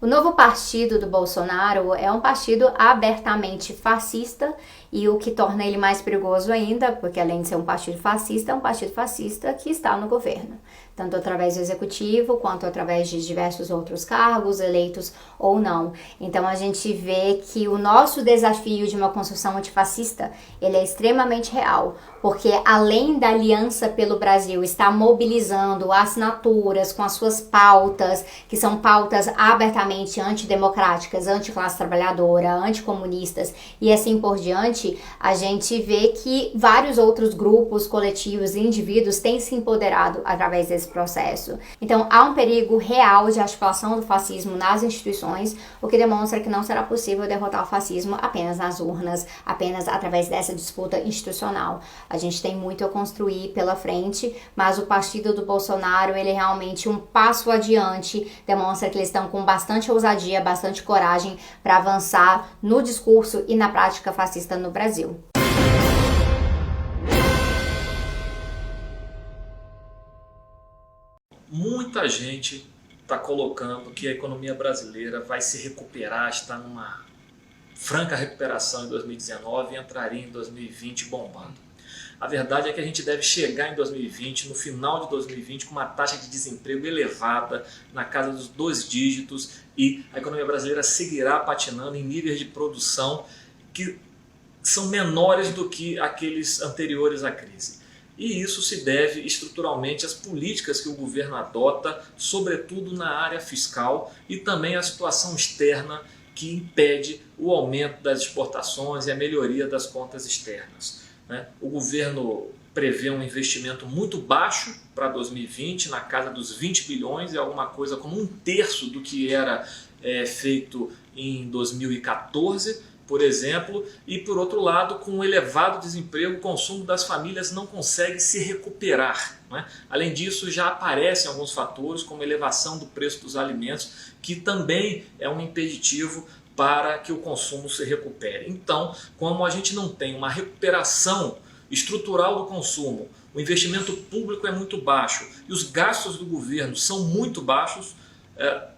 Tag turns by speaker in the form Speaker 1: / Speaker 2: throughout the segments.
Speaker 1: O novo partido do Bolsonaro é um partido abertamente fascista e o que torna ele mais perigoso ainda, porque além de ser um partido fascista, é um partido fascista que está no governo, tanto através do executivo quanto através de diversos outros cargos, eleitos ou não. Então a gente vê que o nosso desafio de uma construção antifascista, ele é extremamente real, porque além da Aliança pelo Brasil estar mobilizando assinaturas com as suas pautas, que são pautas abertamente antidemocráticas, anticlasse trabalhadora, anticomunistas e assim por diante, a gente vê que vários outros grupos, coletivos e indivíduos têm se empoderado através desse processo. Então há um perigo real de articulação do fascismo nas instituições, o que demonstra que não será possível derrotar o fascismo apenas nas urnas, apenas através dessa disputa institucional. A gente tem muito a construir pela frente, mas o partido do Bolsonaro, ele é realmente um passo adiante, demonstra que eles estão com bastante ousadia, bastante coragem para avançar no discurso e na prática fascista no Brasil.
Speaker 2: Muita gente está colocando que a economia brasileira vai se recuperar, está numa franca recuperação em 2019 e entraria em 2020 bombando. A verdade é que a gente deve chegar em 2020, no final de 2020, com uma taxa de desemprego elevada, na casa dos 2 dígitos, e a economia brasileira seguirá patinando em níveis de produção que são menores do que aqueles anteriores à crise. E isso se deve estruturalmente às políticas que o governo adota, sobretudo na área fiscal, e também à situação externa que impede o aumento das exportações e a melhoria das contas externas. O governo prevê um investimento muito baixo para 2020, na casa dos 20 bilhões, é alguma coisa como 1/3 do que era feito em 2014, por exemplo, e por outro lado, com um elevado desemprego, o consumo das famílias não consegue se recuperar. Além disso, já aparecem alguns fatores, como a elevação do preço dos alimentos, que também é um impeditivo para que o consumo se recupere. Então, como a gente não tem uma recuperação estrutural do consumo, o investimento público é muito baixo e os gastos do governo são muito baixos,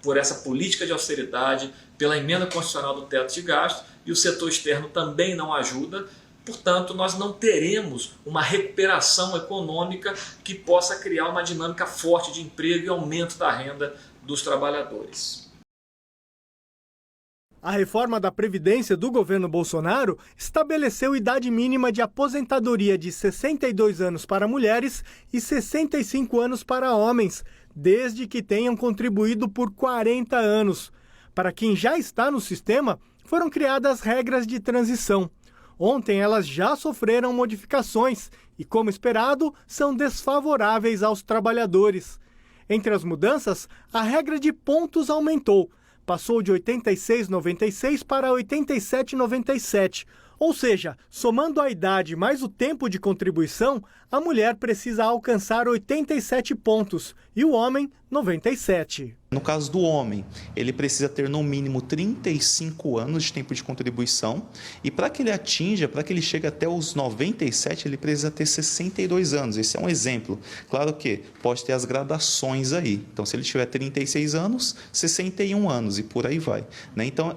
Speaker 2: por essa política de austeridade, pela emenda constitucional do teto de gastos, e o setor externo também não ajuda. Portanto, nós não teremos uma recuperação econômica que possa criar uma dinâmica forte de emprego e aumento da renda dos trabalhadores.
Speaker 3: A reforma da Previdência do governo Bolsonaro estabeleceu idade mínima de aposentadoria de 62 anos para mulheres e 65 anos para homens, desde que tenham contribuído por 40 anos. Para quem já está no sistema, foram criadas regras de transição. Ontem elas já sofreram modificações e, como esperado, são desfavoráveis aos trabalhadores. Entre as mudanças, a regra de pontos aumentou. Passou de 86,96 para 87,97. Ou seja, somando a idade mais o tempo de contribuição, a mulher precisa alcançar 87 pontos e o homem 97.
Speaker 4: No caso do homem, ele precisa ter no mínimo 35 anos de tempo de contribuição e para que ele atinja, para que ele chegue até os 97, ele precisa ter 62 anos. Esse é um exemplo. Claro que pode ter as gradações aí. Então, se ele tiver 36 anos, 61 anos e por aí vai. Então,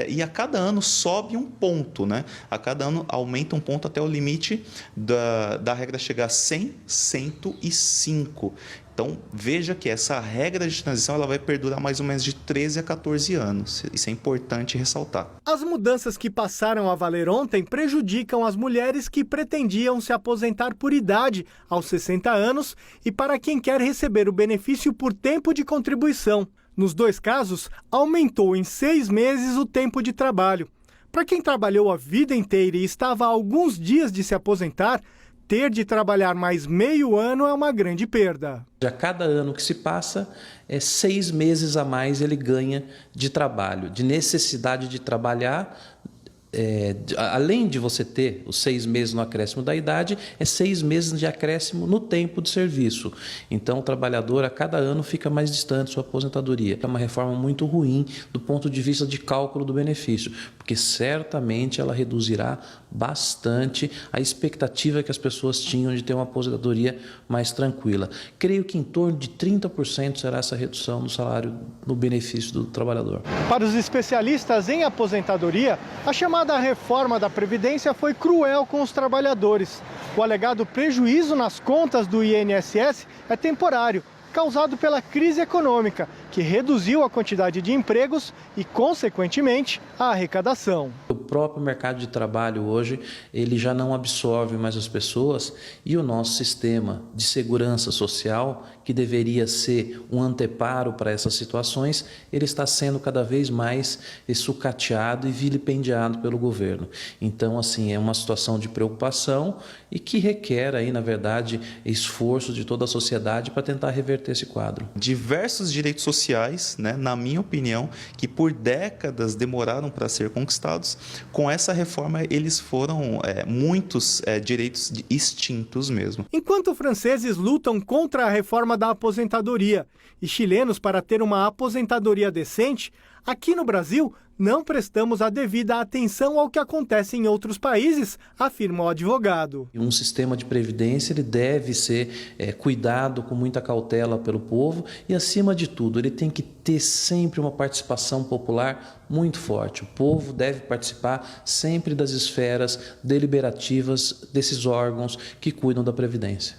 Speaker 4: e a cada ano sobe um ponto, A cada ano aumenta um ponto até o limite da regra chegar a 100, 105. Então, veja que essa regra de transição ela vai perdurar mais ou menos de 13 a 14 anos. Isso é importante ressaltar.
Speaker 3: As mudanças que passaram a valer ontem prejudicam as mulheres que pretendiam se aposentar por idade aos 60 anos e para quem quer receber o benefício por tempo de contribuição. Nos 2 casos, aumentou em 6 meses o tempo de trabalho. Para quem trabalhou a vida inteira e estava a alguns dias de se aposentar, ter de trabalhar mais meio ano é uma grande perda.
Speaker 5: A cada ano que se passa, 6 meses a mais ele ganha de trabalho, de necessidade de trabalhar além de você ter os 6 meses no acréscimo da idade, é 6 meses de acréscimo no tempo de serviço. Então, o trabalhador, a cada ano, fica mais distante de sua aposentadoria. É uma reforma muito ruim do ponto de vista de cálculo do benefício, porque certamente ela reduzirá bastante a expectativa que as pessoas tinham de ter uma aposentadoria mais tranquila. Creio que em torno de 30% será essa redução no salário, no benefício do trabalhador.
Speaker 3: Para os especialistas em aposentadoria, a chamada reforma da Previdência foi cruel com os trabalhadores. O alegado prejuízo nas contas do INSS é temporário, causado pela crise econômica, que reduziu a quantidade de empregos e, consequentemente, a arrecadação.
Speaker 5: O próprio mercado de trabalho hoje, ele já não absorve mais as pessoas e o nosso sistema de segurança social, que deveria ser um anteparo para essas situações, ele está sendo cada vez mais sucateado e vilipendiado pelo governo. Então, assim, é uma situação de preocupação e que requer aí, na verdade, esforço de toda a sociedade para tentar reverter esse quadro.
Speaker 4: Diversos direitos sociais, né, na minha opinião, que por décadas demoraram para ser conquistados, com essa reforma eles foram muitos direitos extintos mesmo.
Speaker 3: Enquanto franceses lutam contra a reforma da aposentadoria e chilenos para ter uma aposentadoria decente, aqui no Brasil não prestamos a devida atenção ao que acontece em outros países, afirma o advogado.
Speaker 5: Um sistema de previdência ele deve ser cuidado com muita cautela pelo povo e, acima de tudo, ele tem que ter sempre uma participação popular muito forte. O povo deve participar sempre das esferas deliberativas desses órgãos que cuidam da Previdência.